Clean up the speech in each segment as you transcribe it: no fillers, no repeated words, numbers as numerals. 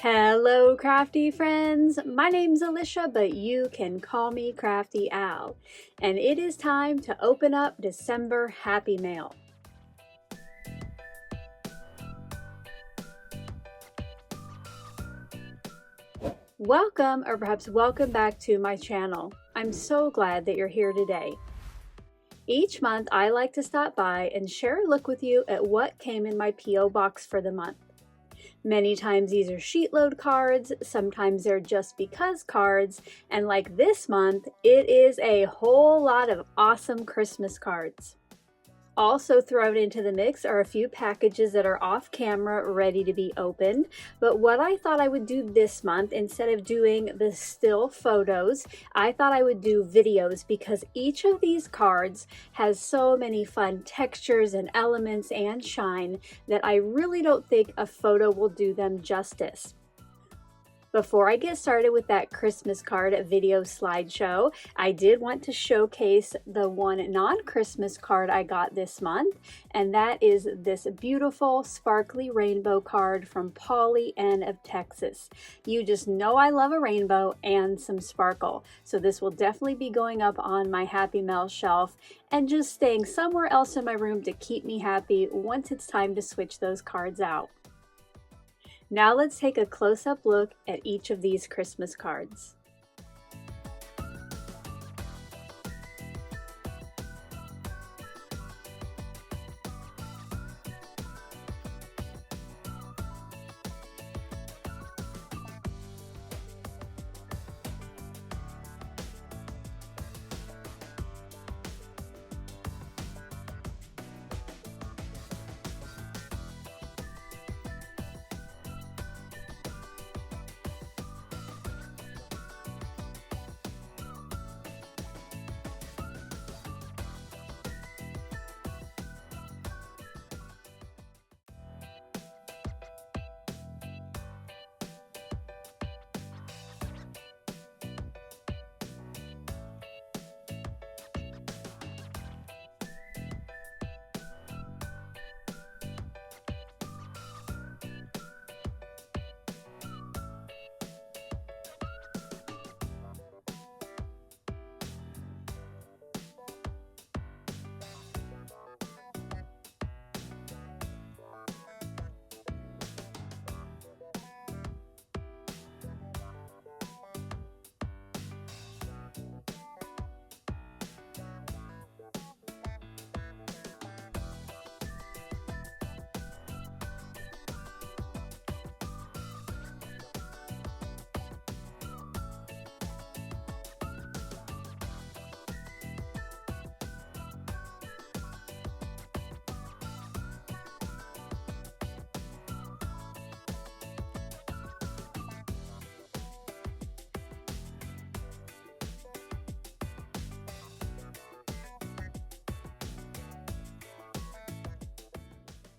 Hello crafty friends, my name's Alicia, but you can call me Crafty Al, and it is time to open up December Happy Mail. Welcome, or perhaps welcome back to my channel. I'm so glad that you're here today. Each month I like to stop by and share a look with you at what came in my P.O. box for the month. Many times these are SheetLoad cards, sometimes they're just because cards, and like this month, it is a whole lot of awesome Christmas cards. Also thrown into the mix are a few packages that are off camera ready to be opened, but what I thought I would do this month, instead of doing the still photos, I thought I would do videos because each of these cards has so many fun textures and elements and shine that I really don't think a photo will do them justice. Before I get started with that Christmas card video slideshow, I did want to showcase the one non-Christmas card I got this month, and that is this beautiful sparkly rainbow card from Papillion of Texas. You just know I love a rainbow and some sparkle, so this will definitely be going up on my Happy Mail shelf and just staying somewhere else in my room to keep me happy once it's time to switch those cards out. Now let's take a close-up look at each of these Christmas cards.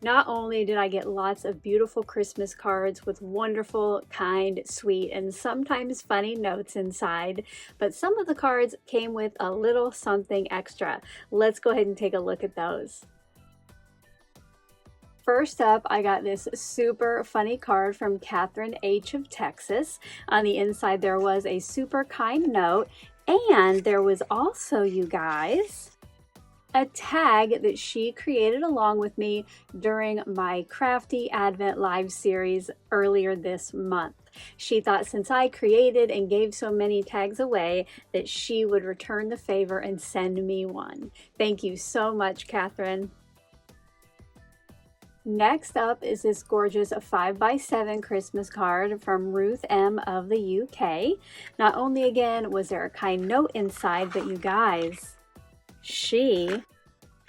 Not only did I get lots of beautiful Christmas cards with wonderful, kind, sweet, and sometimes funny notes inside, but some of the cards came with a little something extra. Let's go ahead and take a look at those. First up, I got this super funny card from Catherine H. of Texas. On the inside there was a super kind note, and there was also, you guys, a tag that she created along with me during my Crafty Advent Live series earlier this month. She thought since I created and gave so many tags away that she would return the favor and send me one. Thank you so much, Catherine. Next up is this gorgeous 5x7 Christmas card from Ruth M. of the UK. Not only again was there a kind note inside, but you guys, she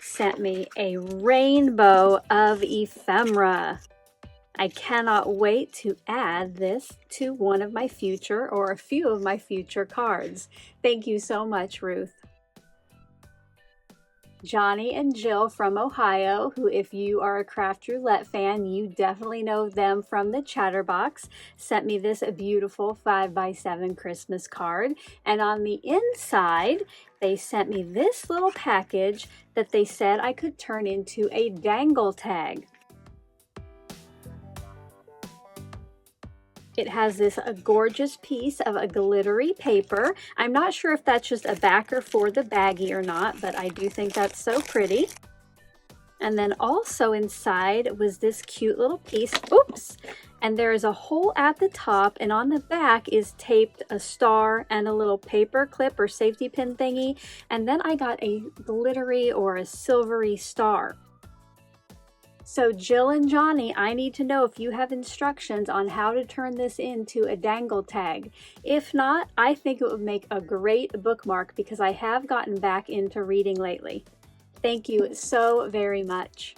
sent me a rainbow of ephemera. I cannot wait to add this to one of my future or a few of my future cards. Thank you so much, Ruth. Johnny and Jill from Ohio, who if you are a Craft Roulette fan, you definitely know them from the Chatterbox, sent me this beautiful 5x7 Christmas card. And on the inside, they sent me this little package that they said I could turn into a dangle tag. It has this gorgeous piece of a glittery paper. I'm not sure if that's just a backer for the baggie or not, but I do think that's so pretty. And then also inside was this cute little piece. Oops! And there is a hole at the top, and on the back is taped a star and a little paper clip or safety pin thingy. And then I got a glittery or a silvery star. So Jill and Johnny, I need to know if you have instructions on how to turn this into a dangle tag. If not, I think it would make a great bookmark because I have gotten back into reading lately. Thank you so very much.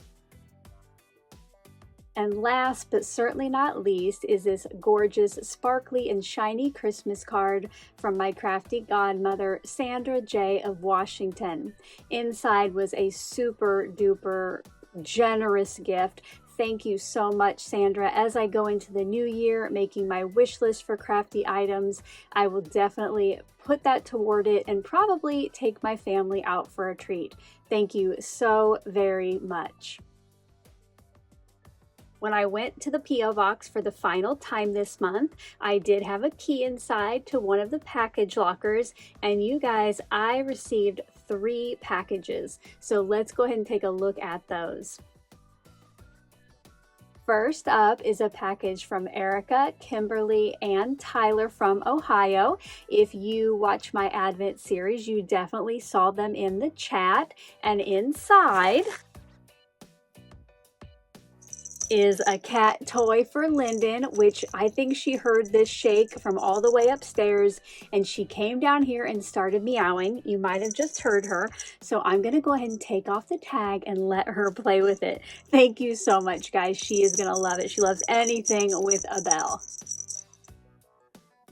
And last but certainly not least is this gorgeous sparkly and shiny Christmas card from my crafty godmother, Sandra J. of Washington. Inside was a super duper generous gift. Thank you so much, Sandra. As I go into the new year making my wish list for crafty items, I will definitely put that toward it and probably take my family out for a treat. Thank you so very much. When I went to the P.O. box for the final time this month, I did have a key inside to one of the package lockers, and you guys, I received 3 packages. So let's go ahead and take a look at those. First up is a package from Erica, Kimberly, and Tyler from Ohio. If you watch my Advent series, you definitely saw them in the chat. And inside is a cat toy for Lyndon, which I think she heard this shake from all the way upstairs, and she came down here and started meowing. You might have just heard her. So I'm gonna go ahead and take off the tag and let her play with it. Thank you so much, guys. She is gonna love it. She loves anything with a bell.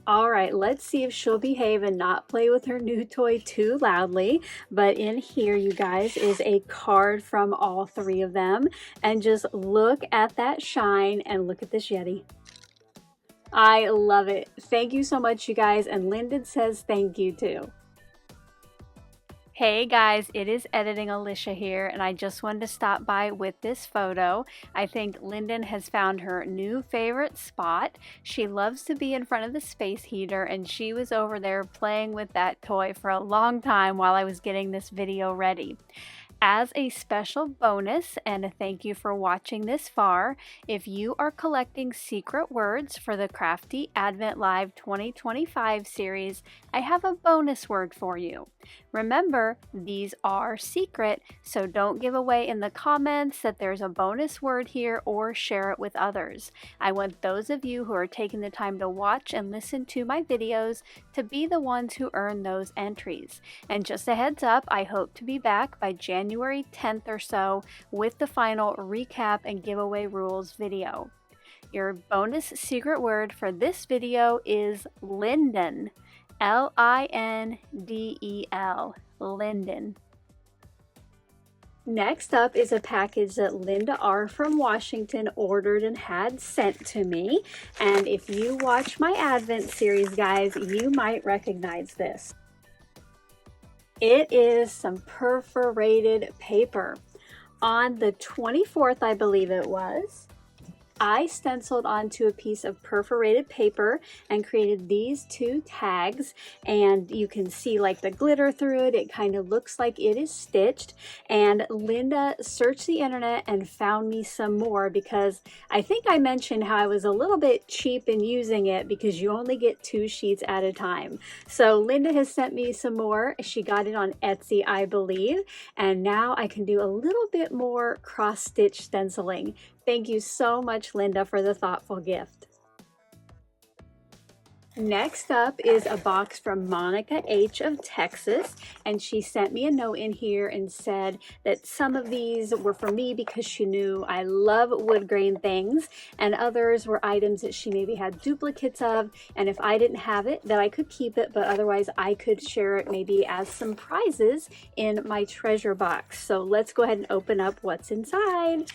All right, let's see if she'll behave and not play with her new toy too loudly. But in here, you guys, is a card from all 3 of them. And just look at that shine and look at this Yeti. I love it. Thank you so much, you guys. And Lyndon says thank you too. Hey guys, it is Editing Alicia here, and I just wanted to stop by with this photo. I think Lyndon has found her new favorite spot. She loves to be in front of the space heater, and she was over there playing with that toy for a long time while I was getting this video ready. As a special bonus and a thank you for watching this far, if you are collecting secret words for the Crafty Advent Live 2025 series, I have a bonus word for you. Remember, these are secret, so don't give away in the comments that there's a bonus word here or share it with others. I want those of you who are taking the time to watch and listen to my videos to be the ones who earn those entries. And just a heads up, I hope to be back by January 10th or so with the final recap and giveaway rules video. Your bonus secret word for this video is Lyndon. L-I-N-D-E-L. Lyndon. Next up is a package that Linda R. from Washington ordered and had sent to me. And if you watch my Advent series, guys, you might recognize this. It is some perforated paper. On the 24th, I believe it was, I stenciled onto a piece of perforated paper and created these 2 tags, and you can see like the glitter through it. It kind of looks like it is stitched, and Linda searched the internet and found me some more because I think I mentioned how I was a little bit cheap in using it because you only get 2 sheets at a time. So Linda has sent me some more. She got it on Etsy, I believe, and now I can do a little bit more cross-stitch stenciling. Thank you so much, Linda, for the thoughtful gift. Next up is a box from Monica H. of Texas, and she sent me a note in here and said that some of these were for me because she knew I love wood grain things, and others were items that she maybe had duplicates of, and if I didn't have it, that I could keep it, but otherwise I could share it maybe as some prizes in my treasure box. So let's go ahead and open up what's inside.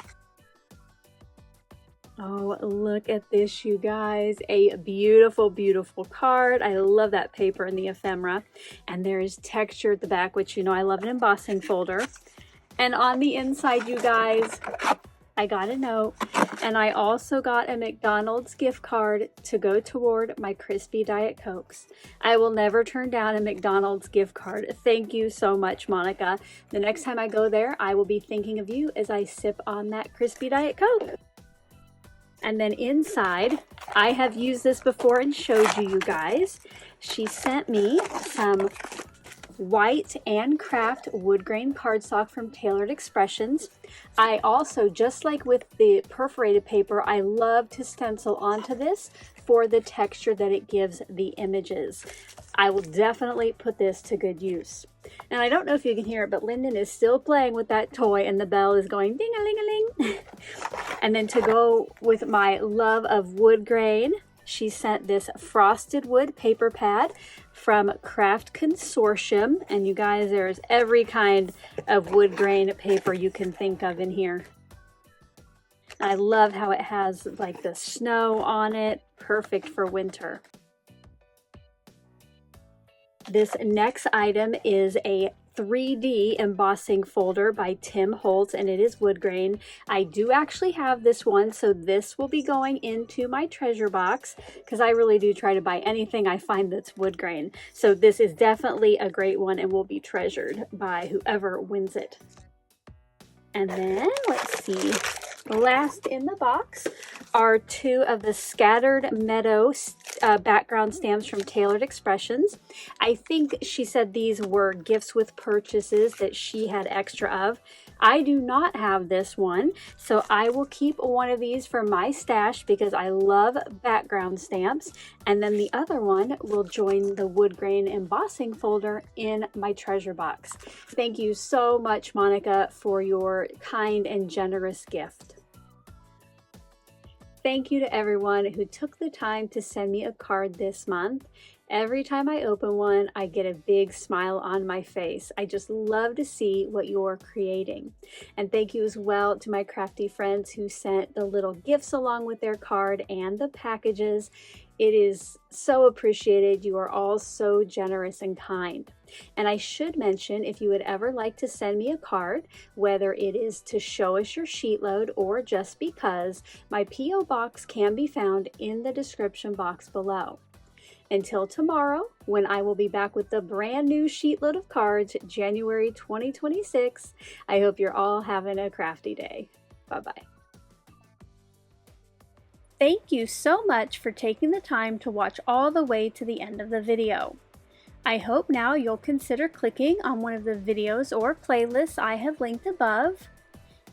Oh, look at this, you guys. A beautiful, beautiful card. I love that paper and the ephemera. And there is texture at the back, which you know I love an embossing folder. And on the inside, you guys, I got a note, and I also got a McDonald's gift card to go toward my crispy Diet Cokes. I will never turn down a McDonald's gift card. Thank you so much, Monica. The next time I go there, I will be thinking of you as I sip on that crispy Diet Coke. And then inside, I have used this before and showed you guys. She sent me some white and craft wood grain cardstock from Tailored Expressions. I also, just like with the perforated paper, I love to stencil onto this for the texture that it gives the images. I will definitely put this to good use. And I don't know if you can hear it, but Lyndon is still playing with that toy and the bell is going ding-a-ling-a-ling. And then to go with my love of wood grain, she sent this frosted wood paper pad from Craft Consortium. And you guys, there's every kind of wood grain paper you can think of in here. I love how it has like the snow on it, perfect for winter. This next item is a 3D embossing folder by Tim Holtz, and it is wood grain. I do actually have this one, so this will be going into my treasure box because I really do try to buy anything I find that's wood grain. So this is definitely a great one and will be treasured by whoever wins it. And then let's see, last in the box are two of the Scattered Meadow background stamps from Tailored Expressions. I think she said these were gifts with purchases that she had extra of. I do not have this one, so I will keep one of these for my stash because I love background stamps, and then the other one will join the wood grain embossing folder in my treasure box. Thank you so much, Monica, for your kind and generous gift. Thank you to everyone who took the time to send me a card this month. Every time I open one, I get a big smile on my face. I just love to see what you're creating. And thank you as well to my crafty friends who sent the little gifts along with their card and the packages. It is so appreciated. You are all so generous and kind. And I should mention, if you would ever like to send me a card, whether it is to show us your sheet load or just because, my P.O. box can be found in the description box below. Until tomorrow, when I will be back with the brand new sheet load of cards, January 2026, I hope you're all having a crafty day. Bye-bye. Thank you so much for taking the time to watch all the way to the end of the video. I hope now you'll consider clicking on one of the videos or playlists I have linked above.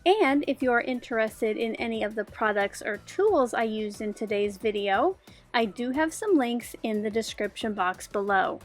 And if you are interested in any of the products or tools I used in today's video, I do have some links in the description box below.